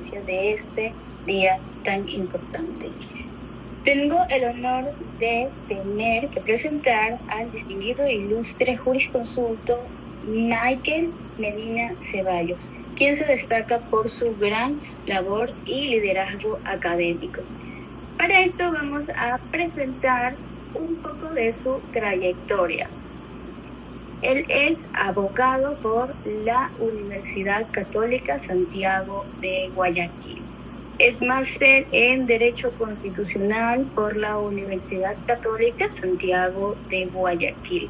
importancia de este día tan importante. Tengo el honor de tener que presentar al distinguido e ilustre jurisconsulto Michael Medina Ceballos, quien se destaca por su gran labor y liderazgo académico. Para esto vamos a presentar un poco de su trayectoria. Él es abogado por la Universidad Católica Santiago de Guayaquil. Es máster en Derecho Constitucional por la Universidad Católica Santiago de Guayaquil.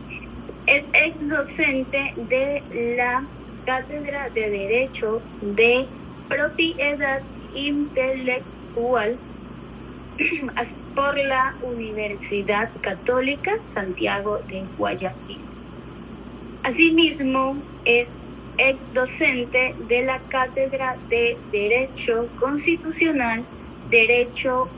Es ex docente de la Cátedra de Derecho de Propiedad Intelectual por la Universidad Católica Santiago de Guayaquil. Asimismo, es ex docente de la Cátedra de Derecho Constitucional, Derecho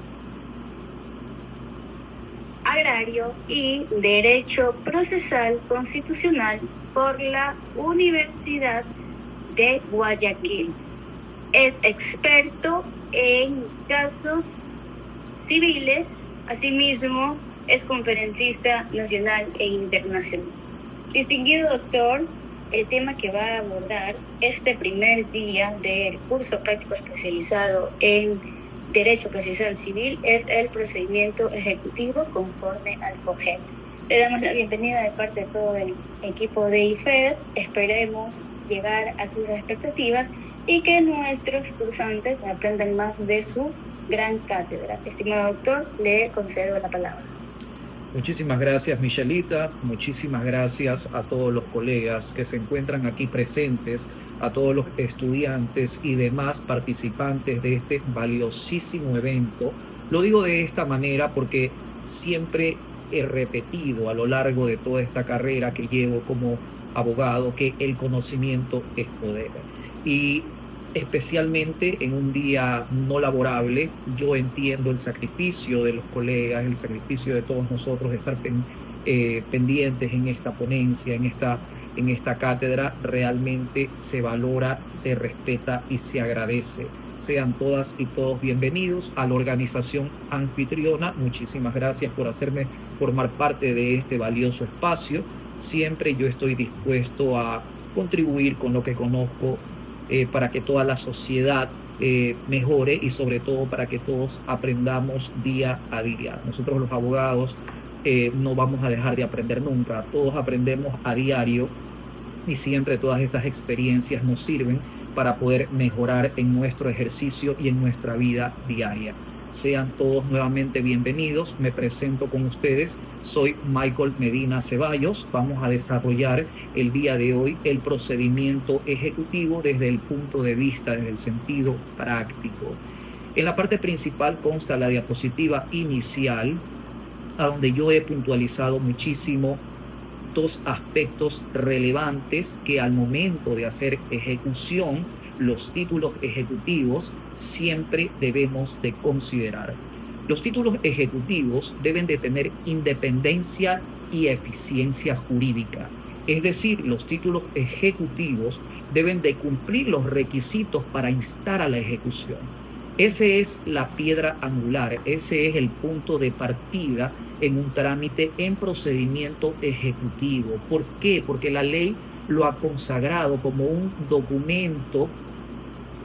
Agrario y Derecho Procesal Constitucional por la Universidad de Guayaquil. Es experto en casos civiles, asimismo es conferencista nacional e internacional. Distinguido doctor, el tema que va a abordar este primer día del curso práctico especializado en Derecho Procesal Civil es el procedimiento ejecutivo conforme al COGET. Le damos la bienvenida de parte de todo el equipo de IFED. Esperemos llegar a sus expectativas y que nuestros cursantes aprendan más de su gran cátedra. Estimado doctor, le concedo la palabra. Muchísimas gracias, Michelita. Muchísimas gracias a todos los colegas que se encuentran aquí presentes, a todos los estudiantes y demás participantes de este valiosísimo evento. Lo digo de esta manera porque siempre he repetido a lo largo de toda esta carrera que llevo como abogado que el conocimiento es poder. Y especialmente en un día no laborable, yo entiendo el sacrificio de los colegas, el sacrificio de todos nosotros de estar pendientes en esta ponencia, en esta cátedra. Realmente se valora, se respeta y se agradece. Sean todas y todos bienvenidos a la organización anfitriona. Muchísimas gracias por hacerme formar parte de este valioso espacio. Siempre yo estoy dispuesto a contribuir con lo que conozco para que toda la sociedad mejore y sobre todo para que todos aprendamos día a día. Nosotros los abogados no vamos a dejar de aprender nunca, todos aprendemos a diario y siempre todas estas experiencias nos sirven para poder mejorar en nuestro ejercicio y en nuestra vida diaria. Sean todos nuevamente bienvenidos. Me presento con ustedes. Soy Michael Medina Ceballos. Vamos a desarrollar el día de hoy el procedimiento ejecutivo desde el punto de vista, desde el sentido práctico. En la parte principal consta la diapositiva inicial, a donde yo he puntualizado muchísimo dos aspectos relevantes que al momento de hacer ejecución, los títulos ejecutivos siempre debemos de considerar. Los títulos ejecutivos deben de tener independencia y eficiencia jurídica. Es decir, los títulos ejecutivos deben de cumplir los requisitos para instar a la ejecución. Ese es la piedra angular, ese es el punto de partida en un trámite en procedimiento ejecutivo. ¿Por qué? Porque la ley lo ha consagrado como un documento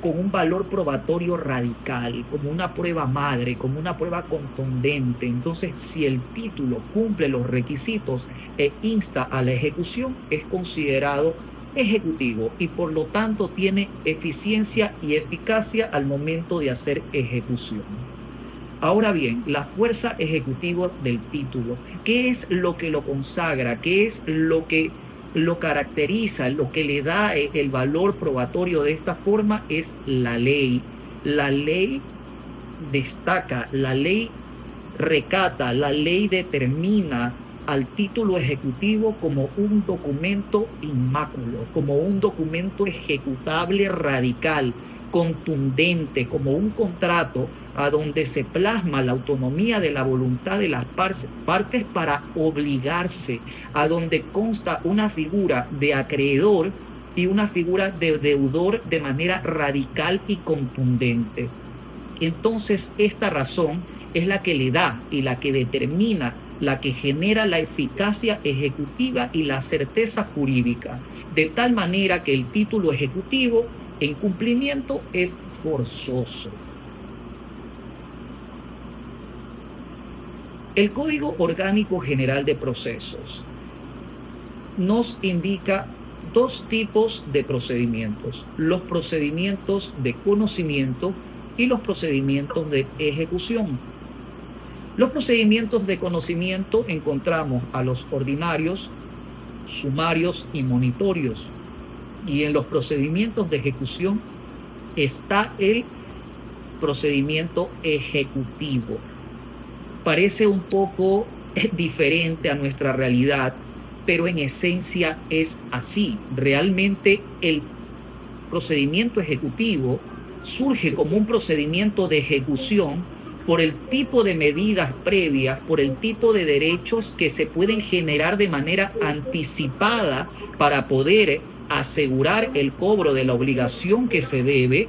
con un valor probatorio radical, como una prueba madre, como una prueba contundente. Entonces, si el título cumple los requisitos e insta a la ejecución, es considerado ejecutivo y por lo tanto tiene eficiencia y eficacia al momento de hacer ejecución. Ahora bien, la fuerza ejecutiva del título, ¿qué es lo que lo consagra? ¿Qué es lo que lo caracteriza, lo que le da el valor probatorio de esta forma? Es la ley. La ley destaca, la ley recata, la ley determina al título ejecutivo como un documento inmáculo, como un documento ejecutable radical, contundente, como un contrato a donde se plasma la autonomía de la voluntad de las partes para obligarse, a donde consta una figura de acreedor y una figura de deudor de manera radical y contundente. Entonces, esta razón es la que le da y la que determina, la que genera la eficacia ejecutiva y la certeza jurídica, de tal manera que el título ejecutivo en cumplimiento es forzoso. El Código Orgánico General de Procesos nos indica dos tipos de procedimientos: los procedimientos de conocimiento y los procedimientos de ejecución. Los procedimientos de conocimiento encontramos a los ordinarios, sumarios y monitorios. Y en los procedimientos de ejecución está el procedimiento ejecutivo. Parece un poco diferente a nuestra realidad, pero en esencia es así. Realmente el procedimiento ejecutivo surge como un procedimiento de ejecución por el tipo de medidas previas, por el tipo de derechos que se pueden generar de manera anticipada para poder asegurar el cobro de la obligación que se debe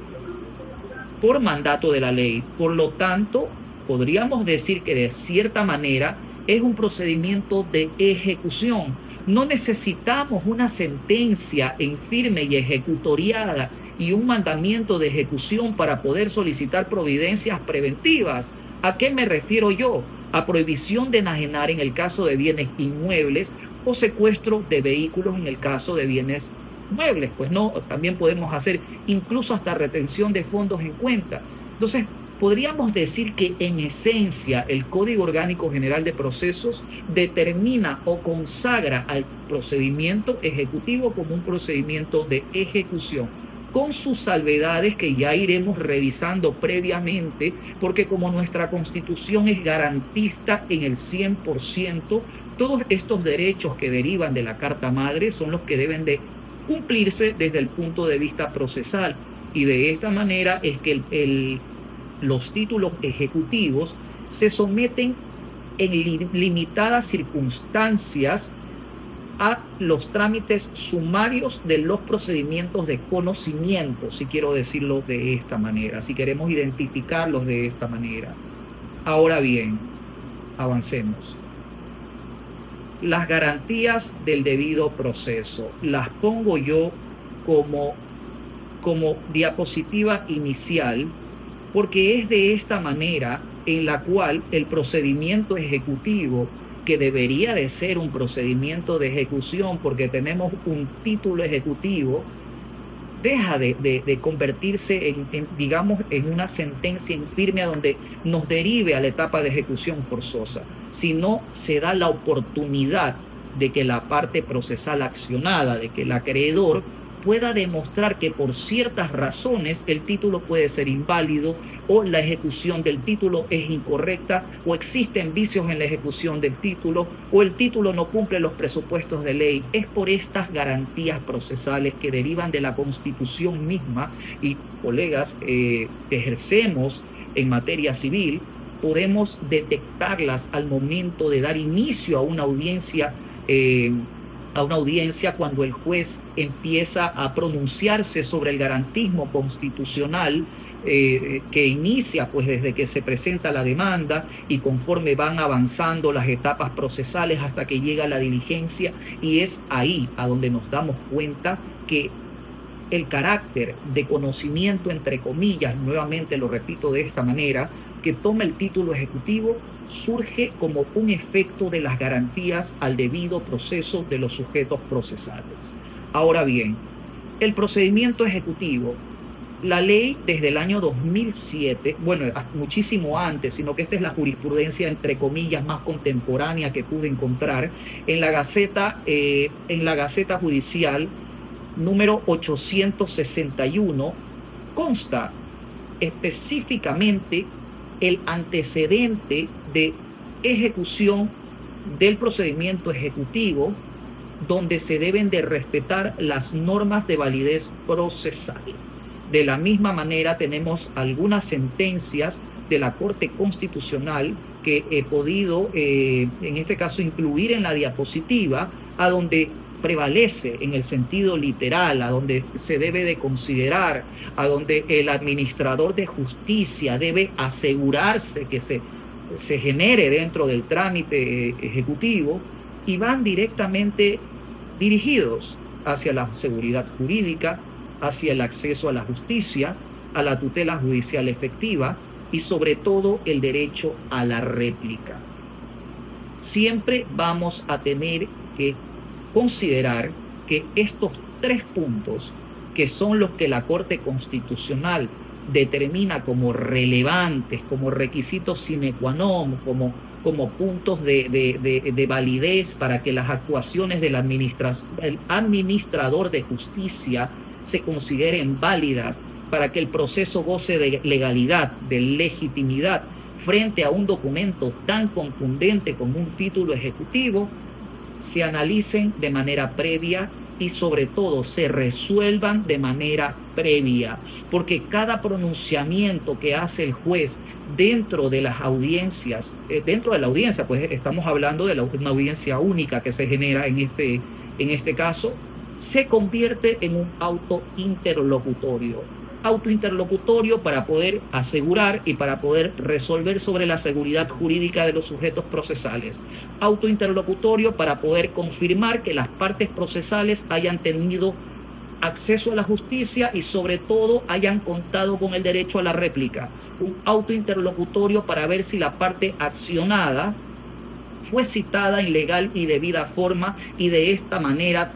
por mandato de la ley. Por lo tanto, podríamos decir que de cierta manera es un procedimiento de ejecución. No necesitamos una sentencia en firme y ejecutoriada y un mandamiento de ejecución para poder solicitar providencias preventivas. ¿A qué me refiero yo? A prohibición de enajenar en el caso de bienes inmuebles o secuestro de vehículos en el caso de bienes muebles. Pues no, también podemos hacer incluso hasta retención de fondos en cuenta. Entonces, podríamos decir que en esencia el Código Orgánico General de Procesos determina o consagra al procedimiento ejecutivo como un procedimiento de ejecución, con sus salvedades que ya iremos revisando previamente, porque como nuestra Constitución es garantista en el 100%, todos estos derechos que derivan de la Carta Madre son los que deben de cumplirse desde el punto de vista procesal, y de esta manera es que los títulos ejecutivos se someten en limitadas circunstancias a los trámites sumarios de los procedimientos de conocimiento, si quiero decirlo de esta manera, si queremos identificarlos de esta manera. Ahora bien, avancemos. Las garantías del debido proceso las pongo yo como diapositiva inicial, porque es de esta manera en la cual el procedimiento ejecutivo, que debería de ser un procedimiento de ejecución porque tenemos un título ejecutivo, deja de convertirse digamos, en una sentencia infirme donde nos derive a la etapa de ejecución forzosa, sino se da la oportunidad de que la parte procesal accionada, de que el acreedor pueda demostrar que por ciertas razones el título puede ser inválido, o la ejecución del título es incorrecta, o existen vicios en la ejecución del título, o el título no cumple los presupuestos de ley. Es por estas garantías procesales que derivan de la Constitución misma, y colegas que ejercemos en materia civil, podemos detectarlas al momento de dar inicio a una audiencia cuando el juez empieza a pronunciarse sobre el garantismo constitucional que inicia pues desde que se presenta la demanda y conforme van avanzando las etapas procesales hasta que llega la diligencia, y es ahí a donde nos damos cuenta que el carácter de conocimiento, entre comillas, nuevamente lo repito de esta manera, que toma el título ejecutivo, surge como un efecto de las garantías al debido proceso de los sujetos procesales. Ahora bien, el procedimiento ejecutivo, la ley desde el año 2007, bueno, muchísimo antes, sino que esta es la jurisprudencia, entre comillas, más contemporánea que pude encontrar, en la Gaceta Judicial número 861, consta específicamente el antecedente de ejecución del procedimiento ejecutivo, donde se deben de respetar las normas de validez procesal. De la misma manera tenemos algunas sentencias de la Corte Constitucional que he podido, en este caso, incluir en la diapositiva, a donde prevalece en el sentido literal, a donde se debe de considerar, a donde el administrador de justicia debe asegurarse que se genere dentro del trámite ejecutivo, y van directamente dirigidos hacia la seguridad jurídica, hacia el acceso a la justicia, a la tutela judicial efectiva y sobre todo el derecho a la réplica. Siempre vamos a tener que considerar que estos 3 puntos, que son los que la Corte Constitucional determina como relevantes, como requisitos sine qua non, como puntos de validez para que las actuaciones del administrador de justicia se consideren válidas, para que el proceso goce de legalidad, de legitimidad, frente a un documento tan contundente como un título ejecutivo, se analicen de manera previa y sobre todo se resuelvan de manera previa, porque cada pronunciamiento que hace el juez dentro de las audiencias, dentro de la audiencia, pues estamos hablando de una audiencia única que se genera en este caso, se convierte en un auto interlocutorio para poder asegurar y para poder resolver sobre la seguridad jurídica de los sujetos procesales, auto interlocutorio para poder confirmar que las partes procesales hayan tenido acceso a la justicia y sobre todo hayan contado con el derecho a la réplica, un auto interlocutorio para ver si la parte accionada fue citada en legal y debida forma y de esta manera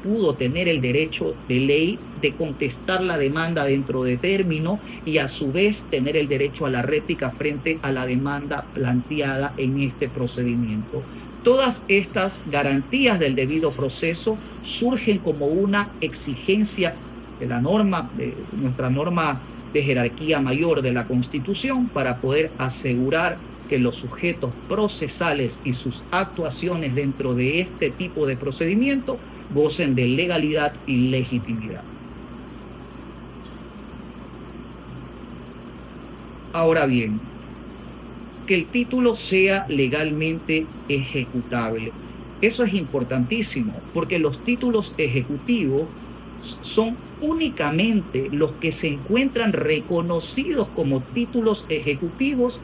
pudo tener el derecho de ley de contestar la demanda dentro de término y a su vez tener el derecho a la réplica frente a la demanda planteada en este procedimiento. Todas estas garantías del debido proceso surgen como una exigencia de la norma, de nuestra norma de jerarquía mayor de la Constitución, para poder asegurar que los sujetos procesales y sus actuaciones dentro de este tipo de procedimiento gocen de legalidad y legitimidad. Ahora bien, que el título sea legalmente ejecutable. Eso es importantísimo, porque los títulos ejecutivos son únicamente los que se encuentran reconocidos como títulos ejecutivos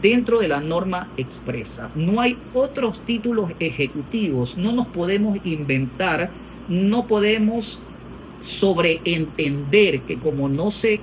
dentro de la norma expresa. No hay otros títulos ejecutivos, no nos podemos inventar, no podemos sobreentender que como no se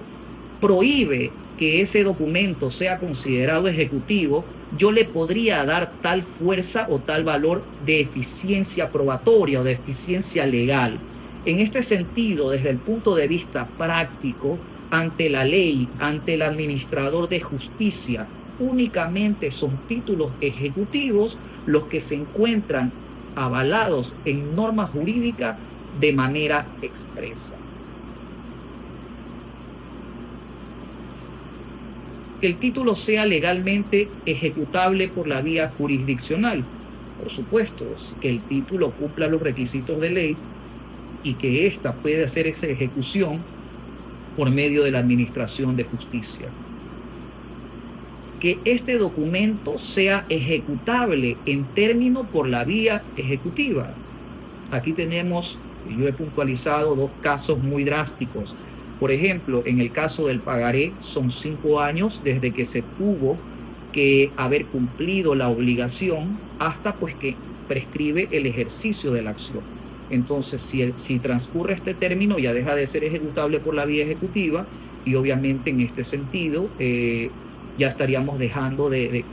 prohíbe que ese documento sea considerado ejecutivo, yo le podría dar tal fuerza o tal valor de eficiencia probatoria o de eficiencia legal. En este sentido, desde el punto de vista práctico, ante la ley, ante el administrador de justicia, únicamente son títulos ejecutivos los que se encuentran avalados en norma jurídica de manera expresa. Que el título sea legalmente ejecutable por la vía jurisdiccional. Por supuesto, que el título cumpla los requisitos de ley y que ésta puede hacer esa ejecución por medio de la administración de justicia. Que este documento sea ejecutable en término por la vía ejecutiva. Aquí tenemos, yo he puntualizado 2 casos muy drásticos. Por ejemplo, en el caso del pagaré, son 5 años desde que se tuvo que haber cumplido la obligación hasta pues que prescribe el ejercicio de la acción. Entonces, si transcurre este término, ya deja de ser ejecutable por la vía ejecutiva y obviamente en este sentido ya estaríamos dejando de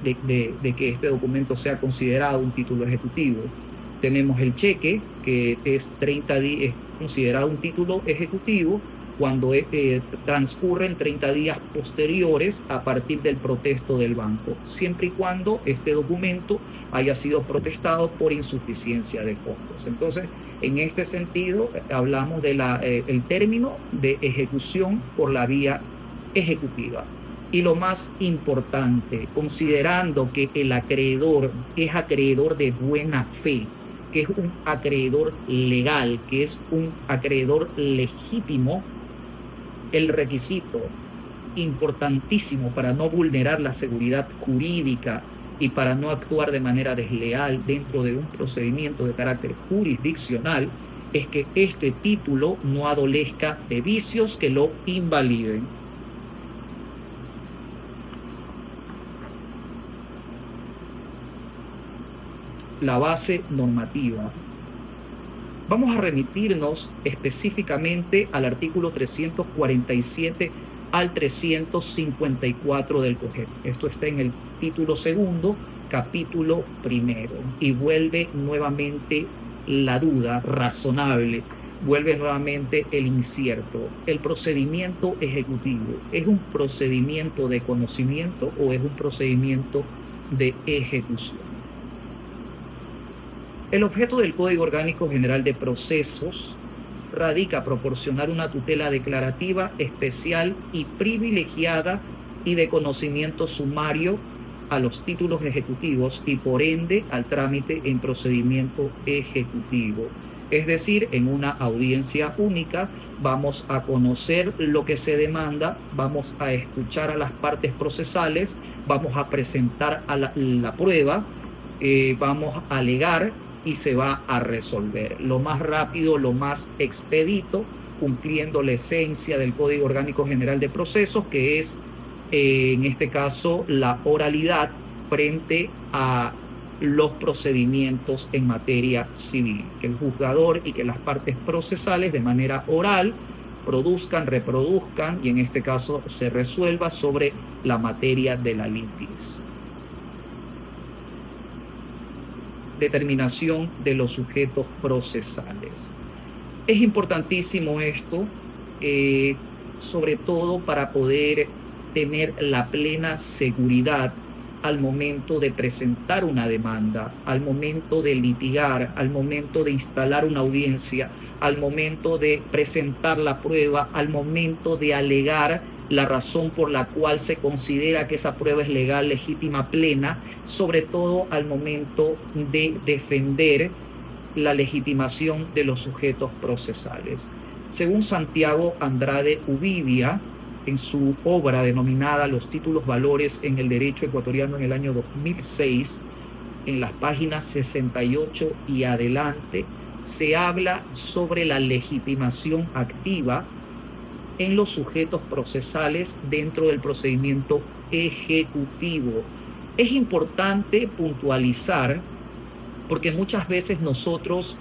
que este documento sea considerado un título ejecutivo. Tenemos el cheque, que es 30 días, es considerado un título ejecutivo cuando transcurren 30 días posteriores a partir del protesto del banco, siempre y cuando este documento haya sido protestado por insuficiencia de fondos. Entonces, en este sentido, hablamos del término de ejecución por la vía ejecutiva. Y lo más importante, considerando que el acreedor es acreedor de buena fe, que es un acreedor legal, que es un acreedor legítimo, el requisito importantísimo para no vulnerar la seguridad jurídica y para no actuar de manera desleal dentro de un procedimiento de carácter jurisdiccional, es que este título no adolezca de vicios que lo invaliden. La base normativa. Vamos a remitirnos específicamente al artículo 347 al 354 del COGEP. Esto está en el título segundo, capítulo primero, y vuelve nuevamente la duda razonable, vuelve nuevamente el incierto. ¿El procedimiento ejecutivo es un procedimiento de conocimiento o es un procedimiento de ejecución? El objeto del Código Orgánico General de Procesos radica proporcionar una tutela declarativa especial y privilegiada y de conocimiento sumario a los títulos ejecutivos y por ende al trámite en procedimiento ejecutivo. Es decir, en una audiencia única vamos a conocer lo que se demanda, vamos a escuchar a las partes procesales, vamos a presentar a la prueba, vamos a alegar y se va a resolver lo más rápido, lo más expedito, cumpliendo la esencia del Código Orgánico General de Procesos, que es, en este caso, la oralidad frente a los procedimientos en materia civil, que el juzgador y que las partes procesales de manera oral produzcan, reproduzcan y en este caso se resuelva sobre la materia de la litis. Determinación de los sujetos procesales. Es importantísimo esto, sobre todo para poder tener la plena seguridad al momento de presentar una demanda, al momento de litigar, al momento de instalar una audiencia, al momento de presentar la prueba, al momento de alegar la razón por la cual se considera que esa prueba es legal, legítima, plena, sobre todo al momento de defender la legitimación de los sujetos procesales. Según Santiago Andrade Ubidia, en su obra denominada Los títulos valores en el derecho ecuatoriano en el año 2006, en las páginas 68 y adelante, se habla sobre la legitimación activa en los sujetos procesales dentro del procedimiento ejecutivo. Es importante puntualizar porque muchas veces nosotros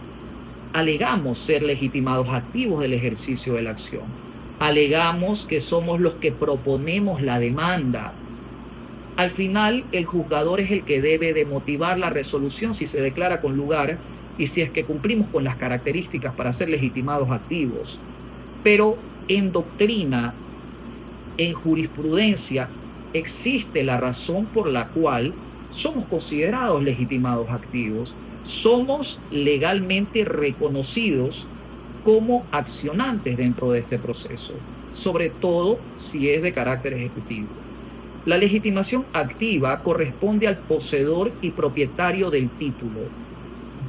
alegamos ser legitimados activos del ejercicio de la acción. Alegamos que somos los que proponemos la demanda. Al final, el juzgador es el que debe de motivar la resolución si se declara con lugar y si es que cumplimos con las características para ser legitimados activos. Pero en doctrina, en jurisprudencia, existe la razón por la cual somos considerados legitimados activos. Somos legalmente reconocidos como accionantes dentro de este proceso, sobre todo si es de carácter ejecutivo. La legitimación activa corresponde al poseedor y propietario del título.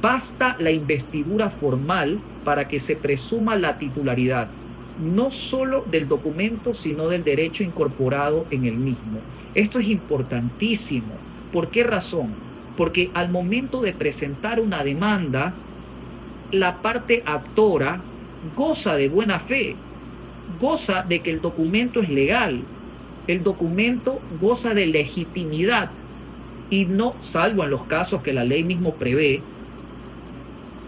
Basta la investidura formal para que se presuma la titularidad, no solo del documento, sino del derecho incorporado en el mismo. Esto es importantísimo. ¿Por qué razón? Porque al momento de presentar una demanda, la parte actora goza de buena fe, goza de que el documento es legal, el documento goza de legitimidad y no, salvo en los casos que la ley mismo prevé,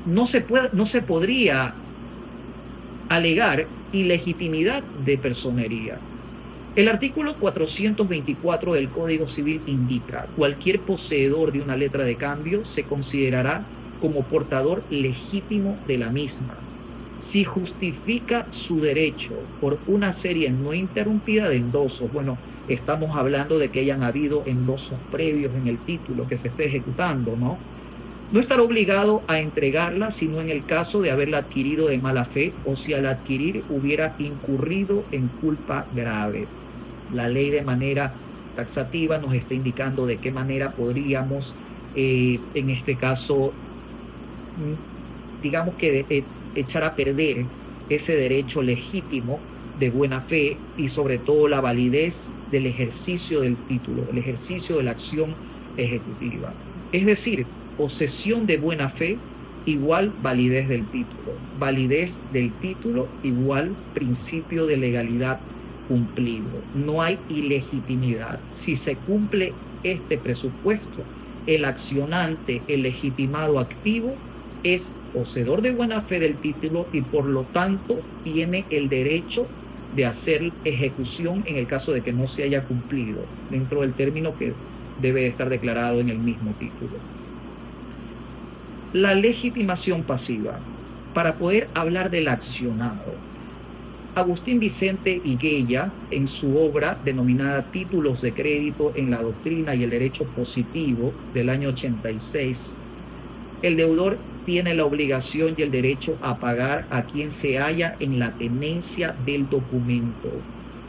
no se podría alegar ilegitimidad de personería. El artículo 424 del Código Civil indica: cualquier poseedor de una letra de cambio se considerará como portador legítimo de la misma, si justifica su derecho por una serie no interrumpida de endosos. Bueno, estamos hablando de que hayan habido endosos previos en el título que se esté ejecutando, ¿no? No estará obligado a entregarla sino en el caso de haberla adquirido de mala fe o si al adquirir hubiera incurrido en culpa grave. La ley de manera taxativa nos está indicando de qué manera podríamos, en este caso, digamos que echar a perder ese derecho legítimo de buena fe y sobre todo la validez del ejercicio del título, el ejercicio de la acción ejecutiva. Es decir, posesión de buena fe igual validez del título. Validez del título igual principio de legalidad cumplido. No hay ilegitimidad. Si se cumple este presupuesto, el accionante, el legitimado activo, es poseedor de buena fe del título y por lo tanto tiene el derecho de hacer ejecución en el caso de que no se haya cumplido dentro del término que debe estar declarado en el mismo título. La legitimación pasiva. Para poder hablar del accionado, Agustín Vicente Higuella, en su obra denominada Títulos de Crédito en la Doctrina y el Derecho Positivo del año 86, el deudor tiene la obligación y el derecho a pagar a quien se halla en la tenencia del documento,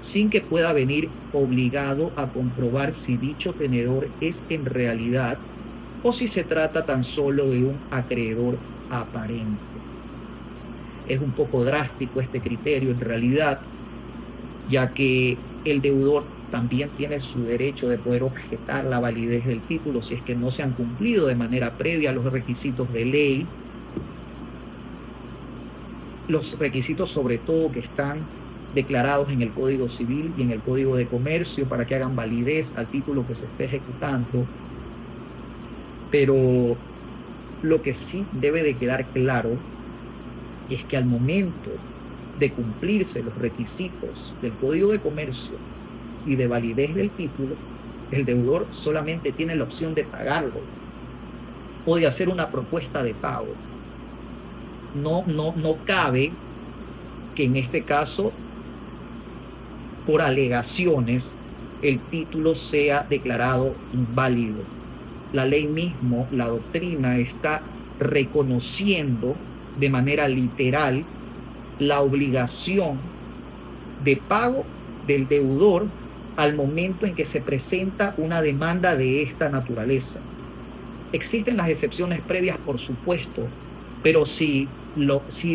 sin que pueda venir obligado a comprobar si dicho tenedor es en realidad o si se trata tan solo de un acreedor aparente. Es un poco drástico este criterio en realidad, ya que el deudor también tiene su derecho de poder objetar la validez del título si es que no se han cumplido de manera previa los requisitos de ley, los requisitos sobre todo que están declarados en el Código Civil y en el Código de Comercio para que hagan validez al título que se esté ejecutando. Pero lo que sí debe de quedar claro es que al momento de cumplirse los requisitos del Código de Comercio y de validez del título, el deudor solamente tiene la opción de pagarlo o de hacer una propuesta de pago. No cabe que en este caso, por alegaciones, el título sea declarado inválido. La ley mismo, la doctrina, está reconociendo de manera literal la obligación de pago del deudor al momento en que se presenta una demanda de esta naturaleza. Existen las excepciones previas, por supuesto, pero si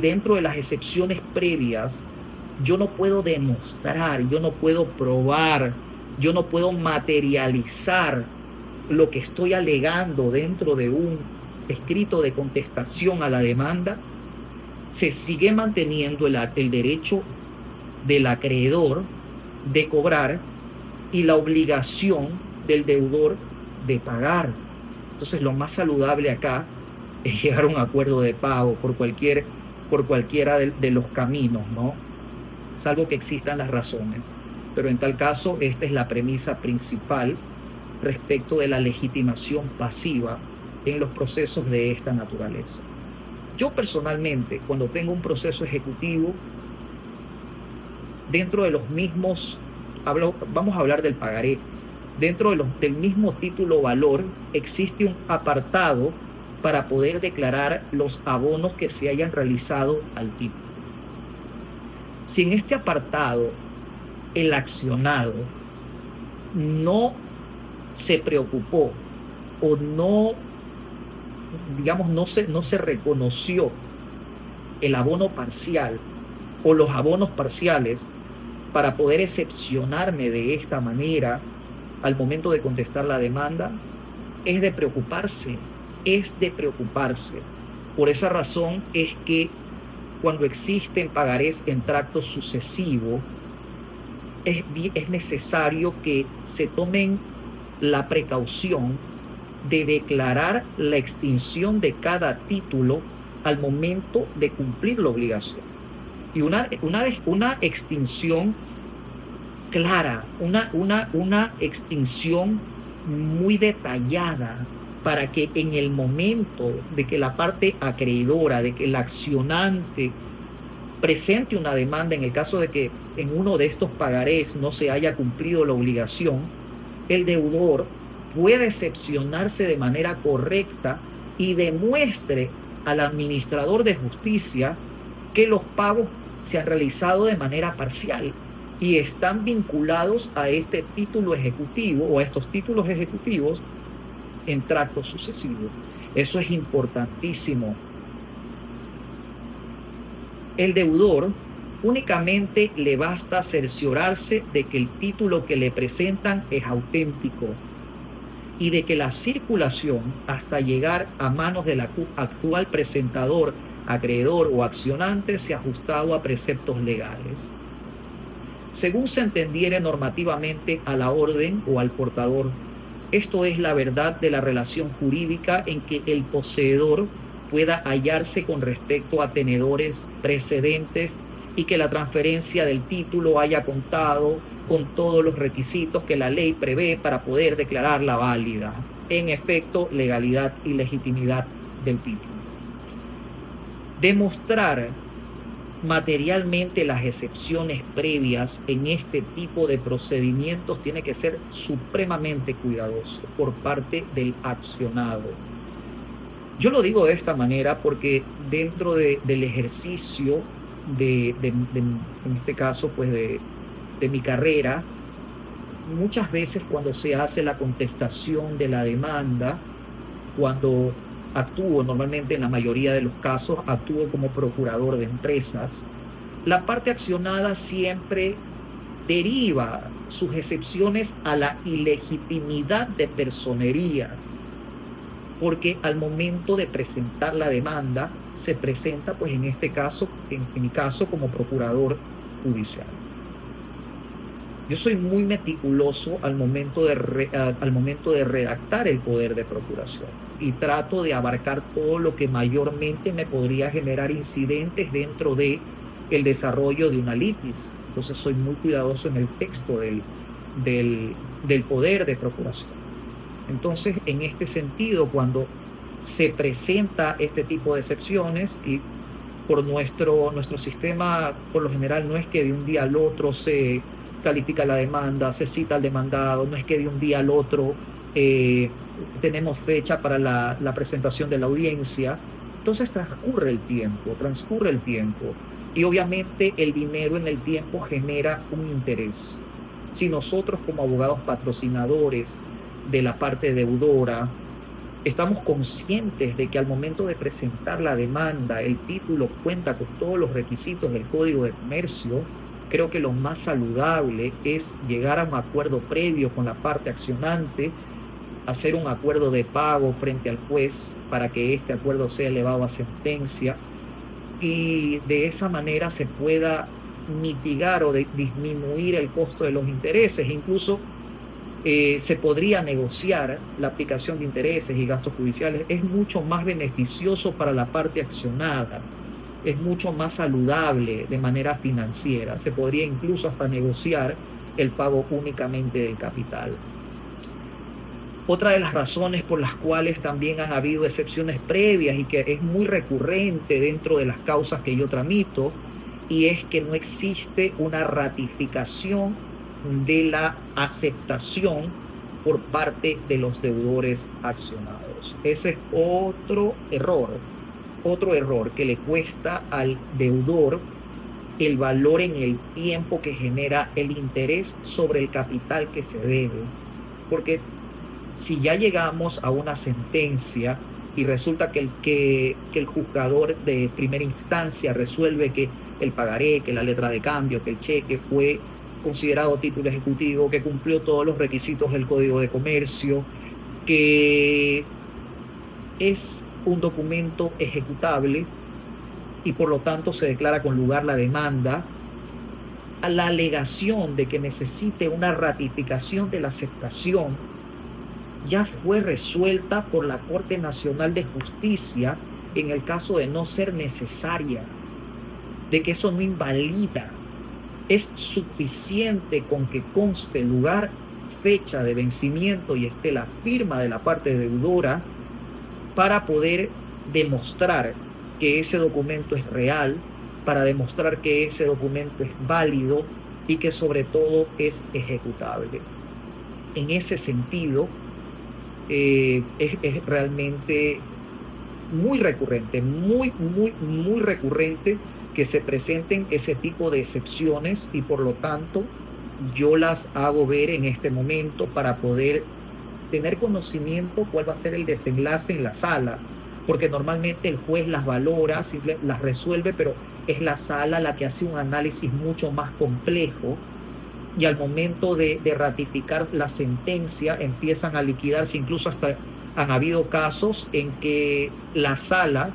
dentro de las excepciones previas yo no puedo demostrar, yo no puedo probar, yo no puedo materializar lo que estoy alegando dentro de un escrito de contestación a la demanda, se sigue manteniendo el derecho del acreedor de cobrar y la obligación del deudor de pagar. Entonces lo más saludable acá es llegar a un acuerdo de pago por cualquiera de los caminos, ¿no? Salvo que existan las razones. Pero en tal caso, esta es la premisa principal respecto de la legitimación pasiva en los procesos de esta naturaleza. Yo personalmente, cuando tengo un proceso ejecutivo, dentro de los mismos, vamos a hablar del pagaré, dentro del mismo título valor existe un apartado para poder declarar los abonos que se hayan realizado al título. Si en este apartado el accionado no se preocupó o no se reconoció el abono parcial o los abonos parciales para poder excepcionarme de esta manera al momento de contestar la demanda, es de preocuparse. Por esa razón es que cuando existen pagarés en tracto sucesivo, es necesario que se tomen la precaución de declarar la extinción de cada título al momento de cumplir la obligación. Y una extinción clara, una extinción muy detallada, para que en el momento de que la parte acreedora, de que el accionante presente una demanda, en el caso de que en uno de estos pagarés no se haya cumplido la obligación, el deudor puede excepcionarse de manera correcta y demuestre al administrador de justicia que los pagos se han realizado de manera parcial y están vinculados a este título ejecutivo o a estos títulos ejecutivos en tracto sucesivo. Eso es importantísimo. El deudor únicamente le basta cerciorarse de que el título que le presentan es auténtico. y de que la circulación hasta llegar a manos del actual presentador, acreedor o accionante sea ajustado a preceptos legales, según se entendiere normativamente a la orden o al portador. Esto es la verdad de la relación jurídica en que el poseedor pueda hallarse con respecto a tenedores precedentes y que la transferencia del título haya contado con todos los requisitos que la ley prevé para poder declararla válida. En efecto, legalidad y legitimidad del título. Demostrar materialmente las excepciones previas en este tipo de procedimientos tiene que ser supremamente cuidadoso por parte del accionado. Yo lo digo de esta manera porque dentro del ejercicio en este caso, pues de mi carrera, muchas veces cuando se hace la contestación de la demanda, cuando actúo, normalmente en la mayoría de los casos, actúo como procurador de empresas, la parte accionada siempre deriva sus excepciones a la ilegitimidad de personería, porque al momento de presentar la demanda, se presenta, pues en este caso, en mi caso, como procurador judicial. Yo soy muy meticuloso al momento de redactar el poder de procuración y trato de abarcar todo lo que mayormente me podría generar incidentes dentro de el desarrollo de una litis. Entonces soy muy cuidadoso en el texto del poder de procuración. Entonces, en este sentido, cuando se presenta este tipo de excepciones, y por nuestro sistema, por lo general, no es que de un día al otro se califica la demanda, se cita al demandado, no es que de un día al otro tenemos fecha para la presentación de la audiencia. Entonces transcurre el tiempo, y obviamente el dinero en el tiempo genera un interés. Si nosotros como abogados patrocinadores de la parte deudora estamos conscientes de que al momento de presentar la demanda el título cuenta con todos los requisitos del Código de Comercio, creo que lo más saludable es llegar a un acuerdo previo con la parte accionante, hacer un acuerdo de pago frente al juez para que este acuerdo sea elevado a sentencia, y de esa manera se pueda mitigar o disminuir el costo de los intereses. Incluso se podría negociar la aplicación de intereses y gastos judiciales. Es mucho más beneficioso para la parte accionada, es mucho más saludable de manera financiera. Se podría incluso hasta negociar el pago únicamente del capital. Otra de las razones por las cuales también han habido excepciones previas y que es muy recurrente dentro de las causas que yo tramito, y es que no existe una ratificación de la aceptación por parte de los deudores accionados. Ese es otro error que le cuesta al deudor el valor en el tiempo que genera el interés sobre el capital que se debe. Porque si ya llegamos a una sentencia y resulta que el juzgador de primera instancia resuelve que el pagaré, que la letra de cambio, que el cheque fue considerado título ejecutivo, que cumplió todos los requisitos del Código de Comercio, que es un documento ejecutable y por lo tanto se declara con lugar la demanda, a la alegación de que necesite una ratificación de la aceptación ya fue resuelta por la Corte Nacional de Justicia en el caso de no ser necesaria, de que eso no invalida. Es suficiente con que conste lugar, fecha de vencimiento y esté la firma de la parte deudora para poder demostrar que ese documento es real, para demostrar que ese documento es válido y que sobre todo es ejecutable. En ese sentido, es realmente muy recurrente, muy recurrente que se presenten ese tipo de excepciones, y por lo tanto yo las hago ver en este momento para poder tener conocimiento cuál va a ser el desenlace en la sala, porque normalmente el juez las valora, las resuelve, pero es la sala la que hace un análisis mucho más complejo y al momento de ratificar la sentencia empiezan a liquidarse, incluso hasta han habido casos en que la sala